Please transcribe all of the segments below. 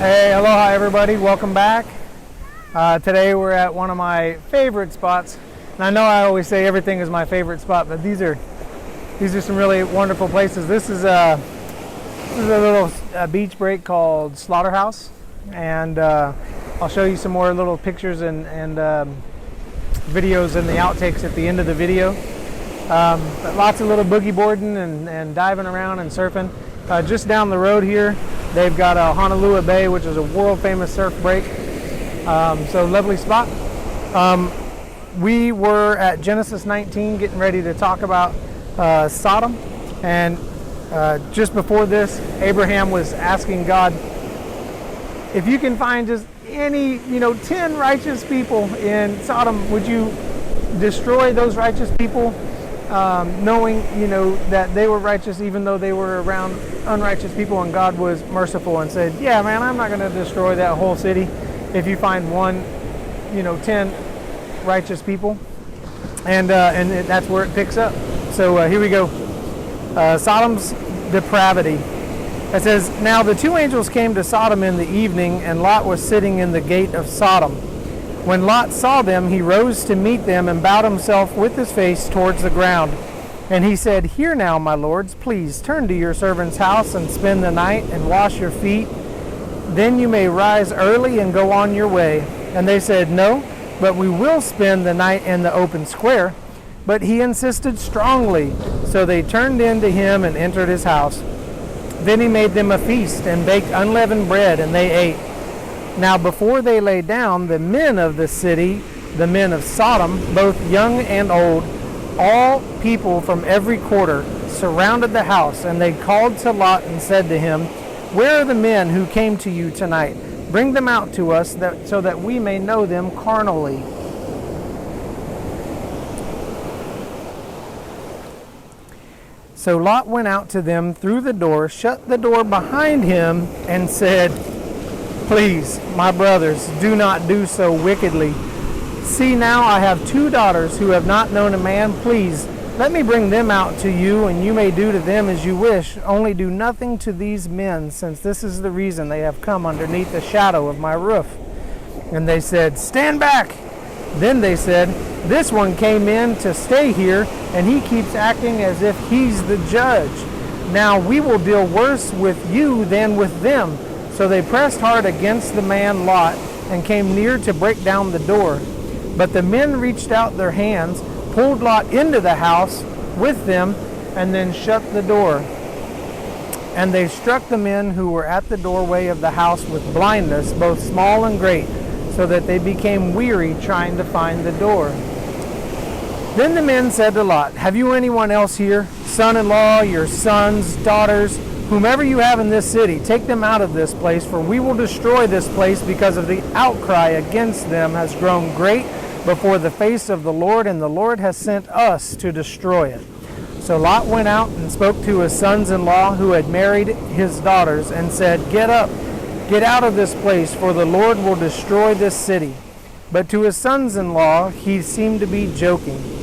Hey, aloha everybody, welcome back. Today we're at one of my favorite spots. And I know I always say everything is my favorite spot, but these are some really wonderful places. This is a little beach break called SlaughterHouse, and I'll show you some more little pictures and videos in the outtakes at the end of the video. But lots of little boogie boarding and diving around and surfing. Just down the road here, they've got a Honolulu Bay, which is a world famous surf break. So lovely spot. We were at Genesis19 getting ready to talk about Sodom, and just before this, Abraham was asking God, if you can find just any 10 righteous people in Sodom, would you destroy those righteous people, knowing that they were righteous even though they were around unrighteous people? And God was merciful and said, yeah man, I'm not going to destroy that whole city if you find 10 righteous people. And that's where it picks up. So here we go. Sodom's depravity. It says, now the two angels came to Sodom in the evening, and Lot was sitting in the gate of Sodom. When Lot saw them, he rose to meet them and bowed himself with his face towards the ground. And he said, hear now, my lords, please turn to your servant's house and spend the night and wash your feet. Then you may rise early and go on your way. And they said, no, but we will spend the night in the open square. But he insisted strongly. So they turned in to him and entered his house. Then he made them a feast and baked unleavened bread, and they ate. Now before they lay down, the men of the city, the men of Sodom, both young and old, all people from every quarter, surrounded the house, and they called to Lot and said to him, where are the men who came to you tonight? Bring them out to us, so that we may know them carnally. So Lot went out to them through the door, shut the door behind him, and said, please, my brothers, do not do so wickedly. See now, I have 2 daughters who have not known a man. Please, let me bring them out to you, and you may do to them as you wish. Only do nothing to these men, since this is the reason they have come underneath the shadow of my roof. And they said, stand back. Then they said, this one came in to stay here, and he keeps acting as if he's the judge. Now we will deal worse with you than with them. So they pressed hard against the man Lot and came near to break down the door. But the men reached out their hands, pulled Lot into the house with them, and then shut the door. And they struck the men who were at the doorway of the house with blindness, both small and great, so that they became weary trying to find the door. Then the men said to Lot, have you anyone else here? Son-in-law, your sons, daughters, whomever you have in this city, take them out of this place, for we will destroy this place, because of the outcry against them has grown great before the face of the Lord, and the Lord has sent us to destroy it. So Lot went out and spoke to his sons-in-law who had married his daughters, and said, get up, get out of this place, for the Lord will destroy this city. But to his sons-in-law he seemed to be joking.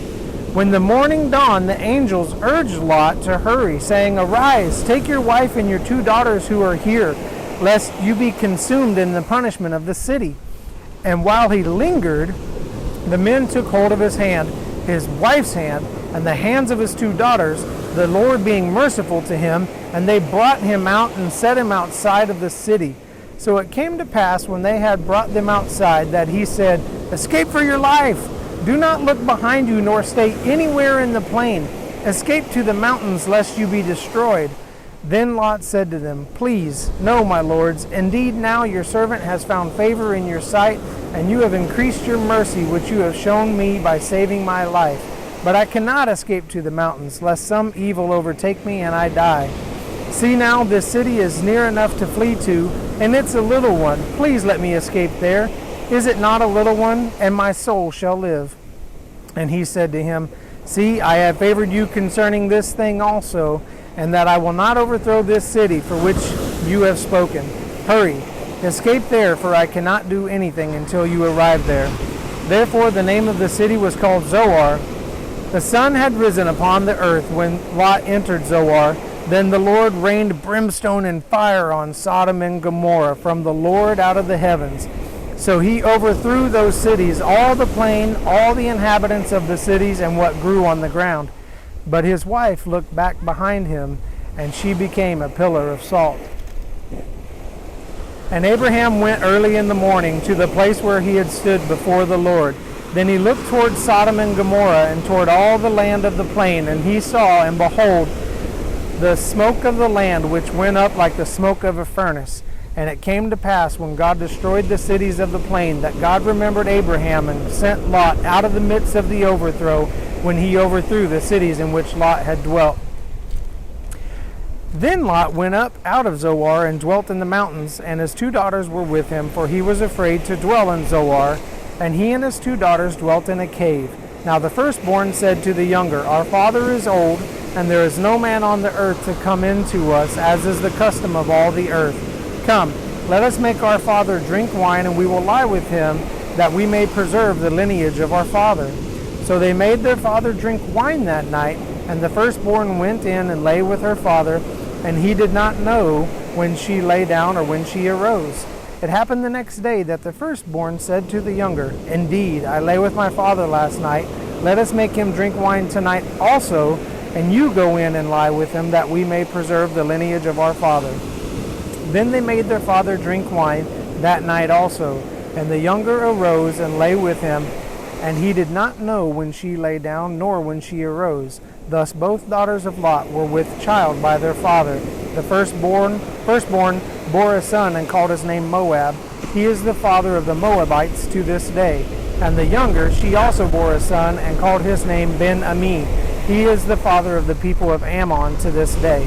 When the morning dawned, the angels urged Lot to hurry, saying, arise, take your wife and your 2 daughters who are here, lest you be consumed in the punishment of the city. And while he lingered, the men took hold of his hand, his wife's hand, and the hands of his 2 daughters, the Lord being merciful to him, and they brought him out and set him outside of the city. So it came to pass, when they had brought them outside, that he said, escape for your life. Do not look behind you, nor stay anywhere in the plain. Escape to the mountains, lest you be destroyed. Then Lot said to them, please, no, my lords, indeed now your servant has found favor in your sight, and you have increased your mercy, which you have shown me by saving my life. But I cannot escape to the mountains, lest some evil overtake me and I die. See now, this city is near enough to flee to, and it's a little one. Please let me escape there. Is it not a little one? And my soul shall live. And he said to him, see, I have favored you concerning this thing also, and that I will not overthrow this city for which you have spoken. Hurry, escape there, for I cannot do anything until you arrive there. Therefore the name of the city was called Zoar. The sun had risen upon the earth when Lot entered Zoar. Then the Lord rained brimstone and fire on Sodom and Gomorrah from the Lord out of the heavens. So he overthrew those cities, all the plain, all the inhabitants of the cities, and what grew on the ground. But his wife looked back behind him, and she became a pillar of salt. And Abraham went early in the morning to the place where he had stood before the Lord. Then he looked toward Sodom and Gomorrah and toward all the land of the plain, and he saw, and behold, the smoke of the land which went up like the smoke of a furnace. And it came to pass, when God destroyed the cities of the plain, that God remembered Abraham and sent Lot out of the midst of the overthrow, when he overthrew the cities in which Lot had dwelt. Then Lot went up out of Zoar and dwelt in the mountains, and his 2 daughters were with him, for he was afraid to dwell in Zoar, and he and his 2 daughters dwelt in a cave. Now the firstborn said to the younger, Our father is old, and there is no man on the earth to come in to us, as is the custom of all the earth. Come, let us make our father drink wine, and we will lie with him, that we may preserve the lineage of our father. So they made their father drink wine that night, and the firstborn went in and lay with her father, and he did not know when she lay down or when she arose. It happened the next day that the firstborn said to the younger, Indeed, I lay with my father last night. Let us make him drink wine tonight also, and you go in and lie with him, that we may preserve the lineage of our father. Then they made their father drink wine that night also, and the younger arose and lay with him, and he did not know when she lay down, nor when she arose. Thus both daughters of Lot were with child by their father. The firstborn bore a son and called his name Moab. He is the father of the Moabites to this day. And the younger, she also bore a son and called his name Ben-Ami. He is the father of the people of Ammon to this day.